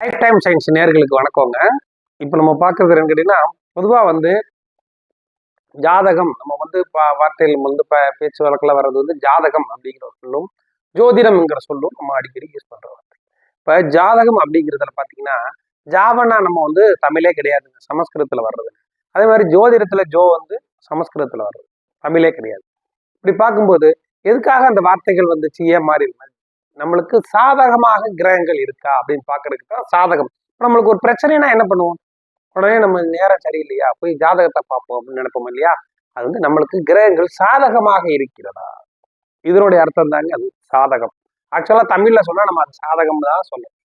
Life time science நேர்களுக்கு வணக்கங்க. இப்போ நம்ம பார்க்கறது என்னன்னு கேட்டீங்கன்னா, பொதுவாக வந்து ஜாதகம் நம்ம வந்து வார்த்தைகள் வந்து பேச்சு வழக்கில் வர்றது வந்து ஜாதகம் அப்படிங்கிற சொல்லும், ஜோதிடம்ங்கிற சொல்லும் நம்ம அடிக்கடி யூஸ் பண்றோம். இப்போ ஜாதகம் அப்படிங்கிறதுல பார்த்தீங்கன்னா, ஜாவனா நம்ம வந்து தமிழே கிடையாதுங்க, சமஸ்கிருதத்தில் வர்றது. அதே மாதிரி ஜோதிடத்துல ஜோ வந்து சமஸ்கிருதத்தில் வர்றது, தமிழே கிடையாது. இப்படி பார்க்கும்போது எதுக்காக அந்த வார்த்தைகள் வந்துச்சு, ஏன் மாறி இருக்கு? நம்மளுக்கு சாதகமாக கிரகங்கள் இருக்கா அப்படின்னு பாக்குறதுக்கு தான் சாதகம். நம்மளுக்கு ஒரு பிரச்சனைனா என்ன பண்ணுவோம்? உடனே நம்ம நேரம் சரியில்லையா, போய் ஜாதகத்தை பார்ப்போம் அப்படின்னு நினைப்போம் இல்லையா? அது வந்து நம்மளுக்கு கிரகங்கள் சாதகமாக இருக்கிறதா, இதனுடைய அர்த்தம் தாங்க அது சாதகம். ஆக்சுவலா தமிழ்ல சொன்னா நம்ம அது சாதகம் தான் சொல்லணும்.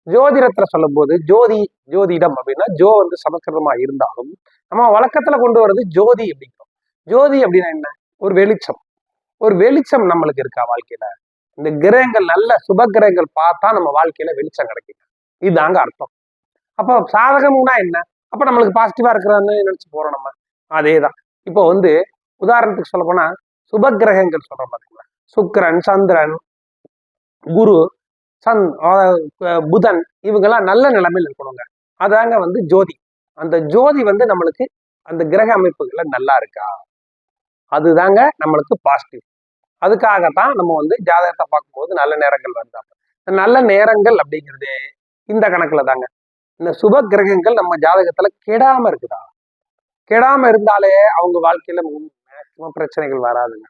ஜோதிடத்துல சொல்லும் போது ஜோதிடம் அப்படின்னா ஜோ வந்து சமஸ்கிருதமா இருந்தாலும் நம்ம வழக்கத்துல கொண்டு வர்றது ஜோதி அப்படிங்கிறோம். ஜோதி அப்படின்னா என்ன? ஒரு வெளிச்சம். ஒரு வெளிச்சம் நம்மளுக்கு இருக்கா வாழ்க்கையில? இந்த கிரகங்கள் நல்ல சுப கிரகங்கள் பார்த்தா நம்ம வாழ்க்கையில வெளிச்சம் கிடைக்கும், இதுதாங்க அர்த்தம். அப்போ சாதகம்னா என்ன? அப்ப நம்மளுக்கு பாசிட்டிவா இருக்கிறான்னு நினைச்சு போறோம் நம்ம. அதேதான். இப்போ வந்து உதாரணத்துக்கு சொல்ல போனா சுப கிரகங்கள் சொல்றோம் பாத்தீங்களா, சுக்கிரன், சந்திரன், குரு, புதன், இவங்கெல்லாம் நல்ல நிலைமையில் இருக்கணுங்க. அதாங்க வந்து ஜோதி. அந்த ஜோதி வந்து நம்மளுக்கு அந்த கிரக அமைப்புகள்ல நல்லா இருக்கா, அதுதாங்க நம்மளுக்கு பாசிட்டிவ். அதுக்காகத்தான் நம்ம வந்து ஜாதகத்தை பார்க்கும்போது நல்ல நேரங்கள் வருதாங்க. நல்ல நேரங்கள் அப்படிங்கிறது இந்த கணக்குல தாங்க. இந்த சுப கிரகங்கள் நம்ம ஜாதகத்துல கெடாம இருக்குதா, கெடாம இருந்தாலே அவங்க வாழ்க்கையில மேக்சிமம் பிரச்சனைகள் வராதுங்க,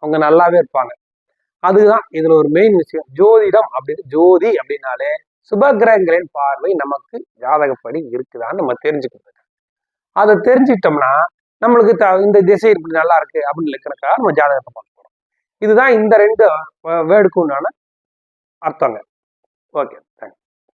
அவங்க நல்லாவே இருப்பாங்க. அதுதான் இதுல ஒரு மெயின் விஷயம். ஜோதிடம் அப்படின்னு ஜோதி அப்படின்னாலே சுப கிரகங்களின் பார்வை நமக்கு ஜாதகப்படி இருக்குதான்னு நம்ம தெரிஞ்சுக்கிறது. அதை தெரிஞ்சுக்கிட்டோம்னா நம்மளுக்கு இந்த திசை இப்படி நல்லா இருக்கு அப்படின்னு இருக்கிறக்காக நம்ம ஜாதகத்தை பார்க்க போறோம். இதுதான் இந்த ரெண்டு வேர்டுக்கு உண்டான அர்த்தங்க. ஓகே.